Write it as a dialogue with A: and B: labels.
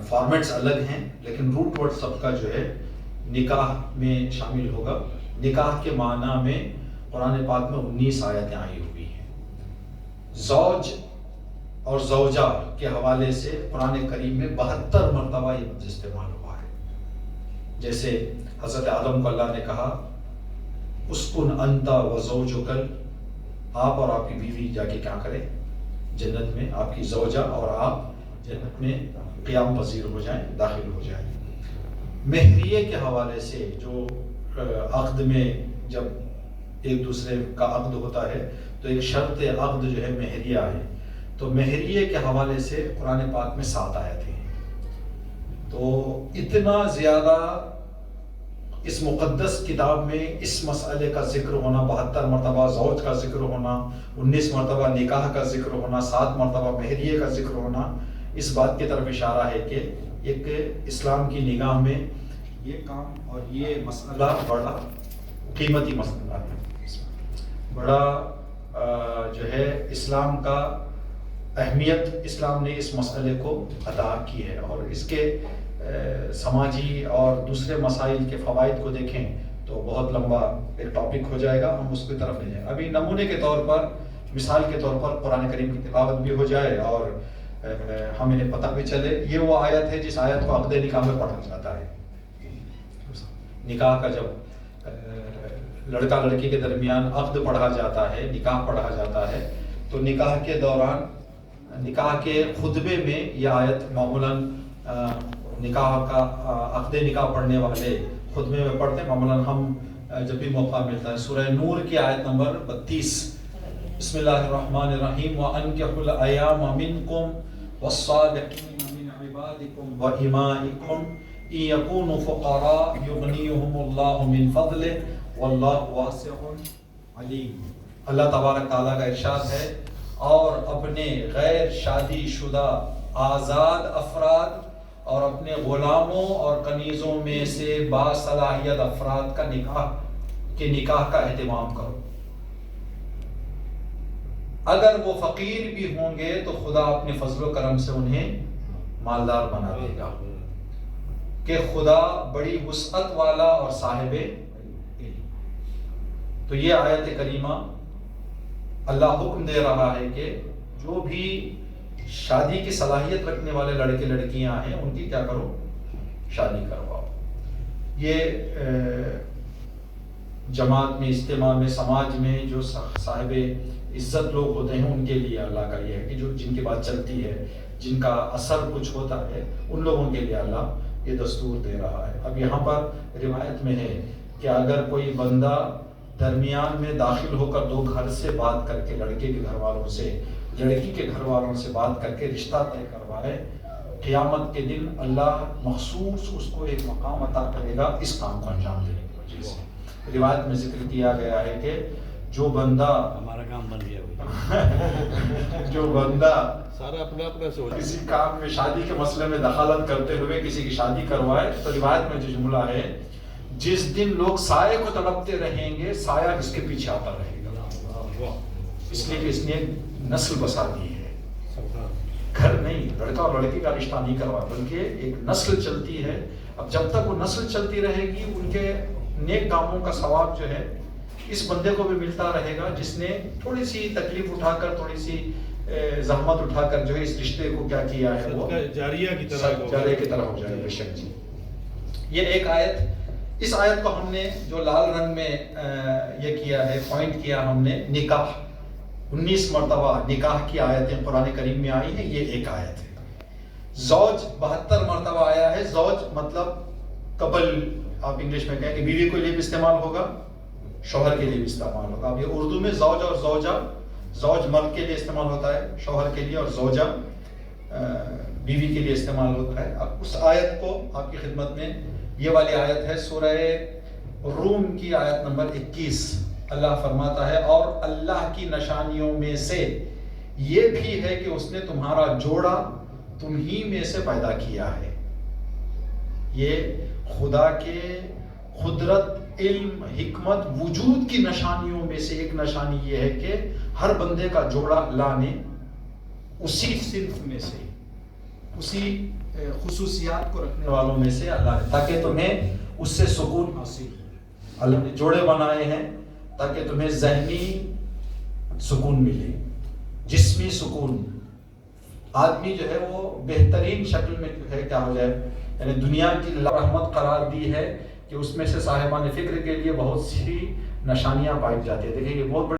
A: Formats الگ ہیں لیکن روٹ ورڈ سب کا جو ہے نکاح میں شامل ہوگا. نکاح کے معنی میں قرآن پاک میں 19 آیتیں آئی ہوئی ہیں. زوج اور زوجہ کے حوالے سے قرآن کریم میں 72 مرتبہ یہ لفظ استعمال ہوا ہے. جیسے حضرت آدم کو اللہ نے کہا اسکن انت و زوجک، آپ اور آپ کی بیوی جا کے کیا کریں جنت میں، آپ کی زوجہ اور آپ جنت میں قیام پذیر ہو جائیں، داخل ہو جائیں. مہریے کے حوالے سے جو عقد میں جب ایک دوسرے کا عقد ہوتا ہے تو ایک شرط عقد جو ہے مہریہ ہے، تو مہریے کے حوالے سے قرآن پاک میں 7 آیتیں ہیں. تو اتنا زیادہ اس مقدس کتاب میں اس مسئلے کا ذکر ہونا، 72 مرتبہ زوج کا ذکر ہونا، 19 مرتبہ نکاح کا ذکر ہونا، 7 مرتبہ مہریے کا ذکر ہونا، اس بات کی طرف اشارہ ہے کہ ایک اسلام کی نگاہ میں یہ کام اور یہ مسئلہ بڑا قیمتی مسئلہ ہے، بڑا جو ہے اسلام کا اہمیت اسلام نے اس مسئلے کو ادا کی ہے. اور اس کے سماجی اور دوسرے مسائل کے فوائد کو دیکھیں تو بہت لمبا ایک ٹاپک ہو جائے گا، ہم اس کی طرف نہیں جائیں. ابھی نمونے کے طور پر، مثال کے طور پر قرآن کریم کی تلاوت بھی ہو جائے اور ہمیں پتہ بھی چلے. یہ وہ آیت ہے جس آیت کو عقد نکاح میں پڑھا جاتا ہے. نکاح کا جب لڑکا لڑکی کے درمیان عقد پڑھا جاتا ہے، نکاح پڑھا جاتا ہے، تو نکاح کے دوران، نکاح کے خطبے میں یہ آیت معمولاً نکاح کا عقد نکاح پڑھنے والے خطبے میں پڑھتے ہیں. معمولاً ہم جب بھی موقع ملتا ہے سورہ نور کی آیت نمبر 32، بسم اللہ الرحمن الرحیم وَأَنكِحُوا الْأَيَامَ مِنكُمْ وَالصَّالِحِينَ مِنْ عِبَادِكُمْ وَإِمَائِكُمْ إِن يَكُونُوا فُقَرَاءَ يُغْنِيهُمُ اللَّهُ مِنْ فَضْلِهِ وَاللَّهُ وَاسِعٌ عَلِيمٌ. اللہ تبارک تعالیٰ کا ارشاد ہے، اور اپنے غیر شادی شدہ آزاد افراد اور اپنے غلاموں اور کنیزوں میں سے باصلاحیت افراد کا نکاح کا اہتمام کرو. اگر وہ فقیر بھی ہوں گے تو خدا اپنے فضل و کرم سے انہیں مالدار بنا دے گا، کہ خدا بڑی وسعت والا اور صاحب علم. تو یہ آیت کریمہ اللہ حکم دے رہا ہے کہ جو بھی شادی کی صلاحیت رکھنے والے لڑکے لڑکیاں ہیں ان کی کیا کرو، شادی کرواؤ. یہ جماعت میں، اجتماع میں، سماج میں جو صاحب عزت لوگ ہوتے ہیں ان کے لیے اللہ کا یہ ہے کہ جو جن کی بات چلتی ہے، جن کا اثر کچھ ہوتا ہے، ان لوگوں کے لیے اللہ یہ دستور دے رہا ہے. اب یہاں پر روایت میں ہے کہ اگر کوئی بندہ درمیان میں داخل ہو کر 2 گھر سے بات کر کے، لڑکے کے گھر والوں سے، لڑکی کے گھر والوں سے بات کر کے رشتہ طے کروائے، قیامت کے دن اللہ مخصوص اس کو ایک مقام عطا کرے گا اس کام کو انجام دینے کی وجہ سے. روایت میں ذکر کیا گیا ہے کہ جو بندہ،
B: ہمارا کام بن گیا
A: جو بندہ
B: سارا اپنا اپنا سوچ
A: کسی کام میں، شادی کے مسئلے میں دخالت کرتے ہوئے کسی کی شادی کروائے، تو روایت میں جو جملہ ہے، جس دن لوگ سائے کو تڑپتے رہیں گے سایہ اس کے پیچھے آتا رہے گا، اس لیے کہ اس نے نسل بسا دی ہے. گھر نہیں، لڑکا اور لڑکی کا رشتہ نہیں کروا، بلکہ ایک نسل چلتی ہے. اب جب تک وہ نسل چلتی رہے گی ان کے نیک کاموں کا ثواب جو ہے اس بندے کو بھی ملتا رہے گا جس نے تھوڑی سی تکلیف اٹھا کر، تھوڑی سی زحمت اٹھا کر جو ہے اس رشتے کو کیا کیا ہے، وہ
B: جاریہ کی
A: طرح ہو جائے. بے شک جی. یہ ایک آیت، اس آیت کو ہم نے جو لال رنگ میں یہ کیا ہے، پوائنٹ کیا ہم نے، نکاح 19 مرتبہ نکاح کی آیتیں قرآن کریم میں آئی ہیں، یہ ایک آیت ہے. زوج 72 مرتبہ آیا ہے. زوج مطلب کپل، آپ انگلش میں کہیں کہ بیوی کے لیے بھی استعمال ہوگا، شوہر کے لیے بھی استعمال ہوگا. اب یہ اردو میں زوج اور زوجہ، زوج مرد کے لیے استعمال ہوتا ہے شوہر کے لیے، اور زوجہ بیوی کے لیے استعمال ہوتا ہے. اب اس آیت کو آپ کی خدمت میں، یہ والی آیت ہے سورہ روم کی آیت نمبر 21. اللہ فرماتا ہے، اور اللہ کی نشانیوں میں سے یہ بھی ہے کہ اس نے تمہارا جوڑا تم ہی میں سے پیدا کیا ہے. یہ خدا کے قدرت، علم، حکمت، وجود کی نشانیوں میں سے ایک نشانی یہ ہے کہ ہر بندے کا جوڑا اللہ نے اسی صنف میں سے، اسی
C: خصوصیات کو رکھنے
A: والوں میں سے اللہ نے، تاکہ تمہیں اس سے سکون
C: حاصل ہے۔
A: اللہ نے جوڑے بنائے ہیں تاکہ تمہیں ذہنی سکون ملے، جسمی سکون۔ آدمی جو ہے وہ بہترین شکل میں جو ہے کیا ہو جائے، یعنی دنیا کی رحمت قرار دی ہے کہ اس میں سے صاحبان فکر کے لیے بہت سی نشانیاں پائی جاتی ہیں۔ دیکھیں یہ بہت بڑی